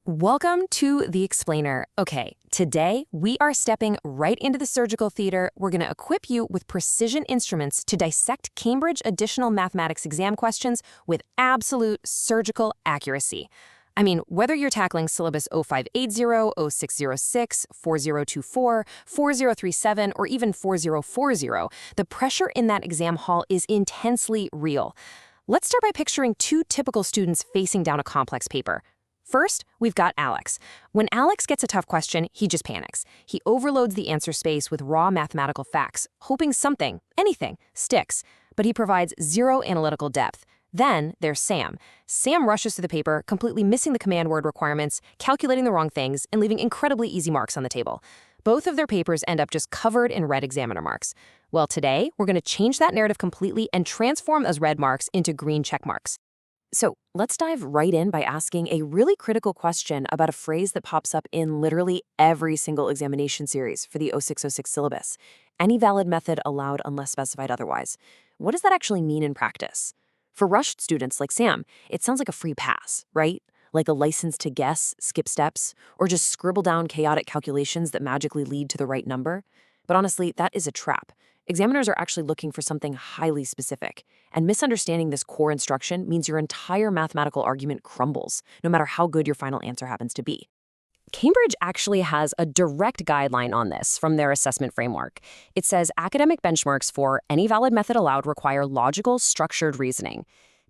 Welcome to The Explainer. Okay, today we are stepping right into the surgical theater. We're going to equip you with precision instruments to dissect Cambridge additional mathematics exam questions with absolute surgical accuracy. I mean, whether you're tackling syllabus 0580, 0606, 4024, 4037, or even 4040, the pressure in that exam hall is intensely real. Let's start by picturing two typical students facing down a complex paper. First, we've got Alex. When Alex gets a tough question, he just panics. He overloads the answer space with raw mathematical facts, hoping something, anything, sticks. But he provides zero analytical depth. Then there's Sam. Sam rushes through the paper, completely missing the command word requirements, calculating the wrong things, and leaving incredibly easy marks on the table. Both of their papers end up just covered in red examiner marks. Well, today, we're going to change that narrative completely and transform those red marks into green check marks. So let's dive right in by asking a really critical question about a phrase that pops up in literally every single examination series for the 0606 syllabus. Any valid method allowed unless specified otherwise. What does that actually mean in practice? For rushed students like Sam, it sounds like a free pass, right? Like a license to guess, skip steps, or just scribble down chaotic calculations that magically lead to the right number. But honestly, that is a trap. Examiners are actually looking for something highly specific, and misunderstanding this core instruction means your entire mathematical argument crumbles, no matter how good your final answer happens to be. Cambridge actually has a direct guideline on this from their assessment framework. It says academic benchmarks for any valid method allowed require logical, structured reasoning.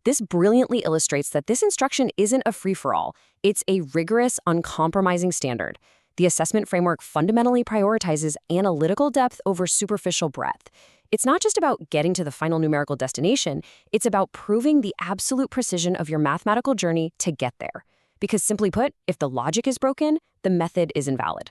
This brilliantly illustrates that this instruction isn't a free-for-all. It's a rigorous, uncompromising standard. The assessment framework fundamentally prioritizes analytical depth over superficial breadth. It's not just about getting to the final numerical destination, it's about proving the absolute precision of your mathematical journey to get there. Because simply put, if the logic is broken, the method is invalid.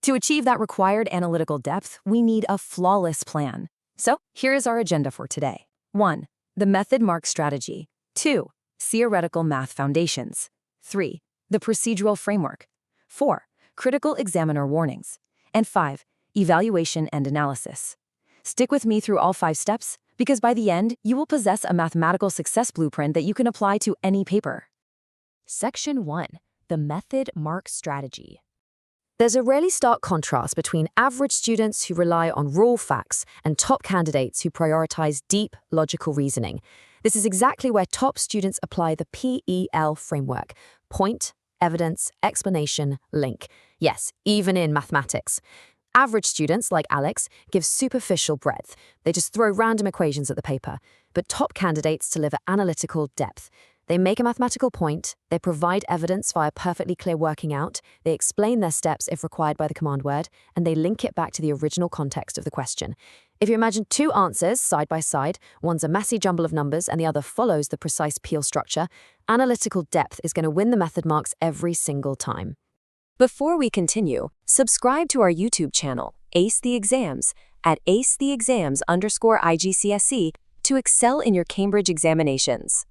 To achieve that required analytical depth, we need a flawless plan. So here is our agenda for today. 1. The method mark strategy. 2. Theoretical math foundations. 3. The procedural framework. 4. Critical examiner warnings. And 5. Evaluation and analysis. Stick with me through all 5 steps, because by the end, you will possess a mathematical success blueprint that you can apply to any paper. Section 1. The method mark strategy. There's a really stark contrast between average students who rely on raw facts and top candidates who prioritize deep, logical reasoning. This is exactly where top students apply the PEL framework: point, evidence, explanation, link. Yes, even in mathematics. Average students, like Alex, give superficial breadth. They just throw random equations at the paper. But top candidates deliver analytical depth. They make a mathematical point, they provide evidence via perfectly clear working out, they explain their steps if required by the command word, and they link it back to the original context of the question. If you imagine two answers side by side, one's a messy jumble of numbers and the other follows the precise Peel structure, analytical depth is going to win the method marks every single time. Before we continue, subscribe to our YouTube channel, Ace the Exams, at acetheexams_IGCSE to excel in your Cambridge examinations.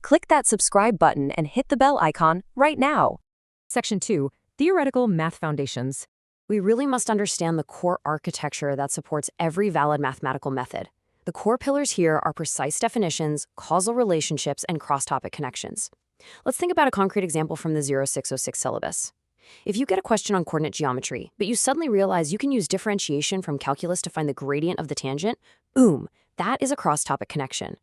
Click that subscribe button and hit the bell icon right now. Section 2. Theoretical math foundations. We really must understand the core architecture that supports every valid mathematical method. The core pillars here are precise definitions, causal relationships, and cross-topic connections. Let's think about a concrete example from the 0606 syllabus. If you get a question on coordinate geometry, but you suddenly realize you can use differentiation from calculus to find the gradient of the tangent, boom, that is a cross-topic connection.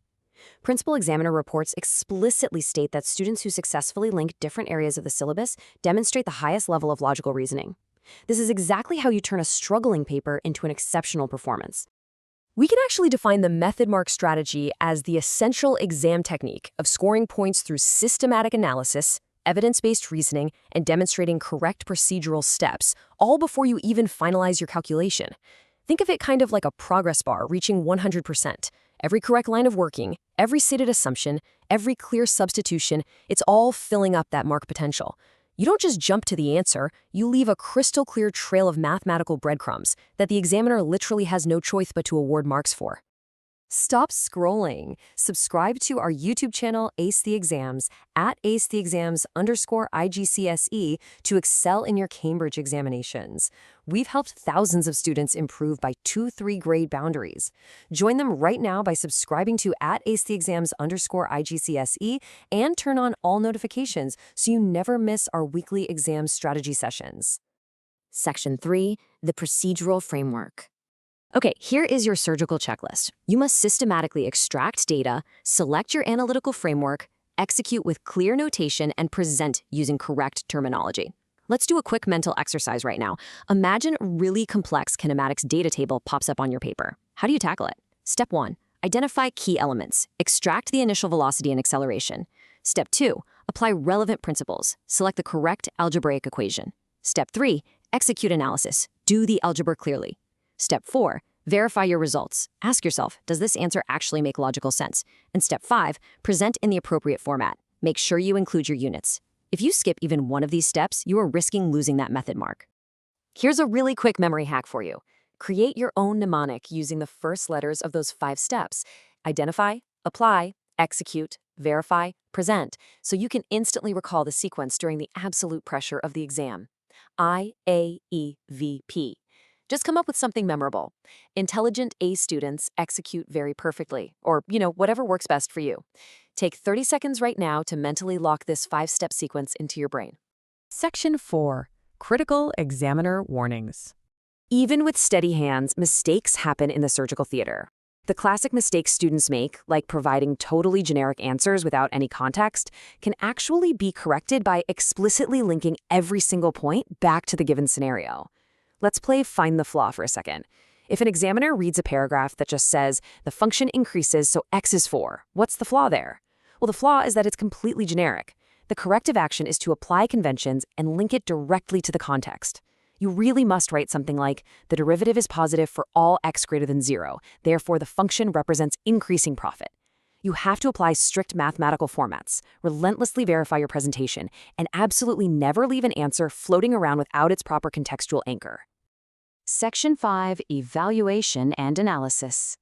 Principal examiner reports explicitly state that students who successfully link different areas of the syllabus demonstrate the highest level of logical reasoning. This is exactly how you turn a struggling paper into an exceptional performance. We can actually define the method mark strategy as the essential exam technique of scoring points through systematic analysis, evidence-based reasoning, and demonstrating correct procedural steps, all before you even finalize your calculation. Think of it kind of like a progress bar reaching 100%. Every correct line of working, every stated assumption, every clear substitution, it's all filling up that mark potential. You don't just jump to the answer, you leave a crystal clear trail of mathematical breadcrumbs that the examiner literally has no choice but to award marks for. Stop scrolling. Subscribe to our YouTube channel, Ace the Exams, at acetheexams_IGCSE to excel in your Cambridge examinations. We've helped thousands of students improve by 2-3 grade boundaries. Join them right now by subscribing to at acetheexams_IGCSE and turn on all notifications so you never miss our weekly exam strategy sessions. Section 3, the procedural framework. Okay, here is your surgical checklist. You must systematically extract data, select your analytical framework, execute with clear notation, and present using correct terminology. Let's do a quick mental exercise right now. Imagine a really complex kinematics data table pops up on your paper. How do you tackle it? Step 1, identify key elements. Extract the initial velocity and acceleration. Step 2, apply relevant principles. Select the correct algebraic equation. Step 3, execute analysis. Do the algebra clearly. Step 4, verify your results. Ask yourself, does this answer actually make logical sense? And Step 5, present in the appropriate format. Make sure you include your units. If you skip even one of these steps, you are risking losing that method mark. Here's a really quick memory hack for you. Create your own mnemonic using the first letters of those 5 steps. Identify, apply, execute, verify, present, so you can instantly recall the sequence during the absolute pressure of the exam. IAEVP. Just come up with something memorable. Intelligent A students execute very perfectly, or, whatever works best for you. Take 30 seconds right now to mentally lock this 5-step sequence into your brain. Section 4, Critical Examiner Warnings. Even with steady hands, mistakes happen in the surgical theater. The classic mistakes students make, like providing totally generic answers without any context, can actually be corrected by explicitly linking every single point back to the given scenario. Let's play Find the Flaw for a second. If an examiner reads a paragraph that just says, the function increases so x is 4, what's the flaw there? Well, the flaw is that it's completely generic. The corrective action is to apply conventions and link it directly to the context. You really must write something like, the derivative is positive for all x greater than 0, therefore the function represents increasing profit. You have to apply strict mathematical formats, relentlessly verify your presentation, and absolutely never leave an answer floating around without its proper contextual anchor. Section 5, Evaluation and Analysis.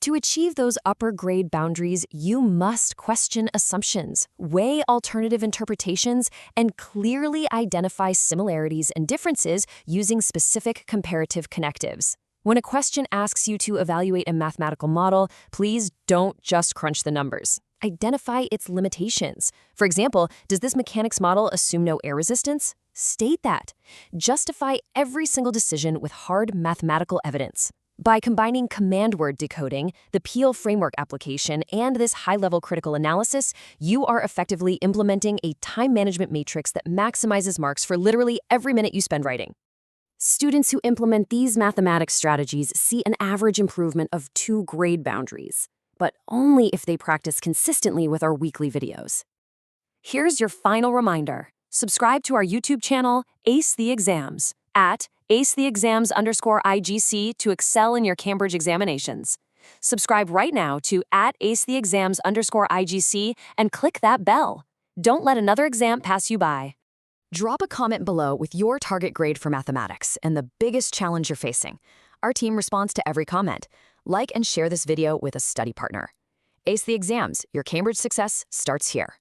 To achieve those upper grade boundaries, you must question assumptions, weigh alternative interpretations, and clearly identify similarities and differences using specific comparative connectives. When a question asks you to evaluate a mathematical model, please don't just crunch the numbers. Identify its limitations. For example, does this mechanics model assume no air resistance? State that. Justify every single decision with hard mathematical evidence. By combining command word decoding, the Peel framework application, and this high-level critical analysis, you are effectively implementing a time management matrix that maximizes marks for literally every minute you spend writing. Students who implement these mathematics strategies see an average improvement of 2 grade boundaries, but only if they practice consistently with our weekly videos. Here's your final reminder. Subscribe to our YouTube channel, Ace the Exams, at acetheexams_IGC to excel in your Cambridge examinations. Subscribe right now to at acetheexams_IGC and click that bell. Don't let another exam pass you by. Drop a comment below with your target grade for mathematics and the biggest challenge you're facing. Our team responds to every comment. Like and share this video with a study partner. Ace the Exams, your Cambridge success starts here.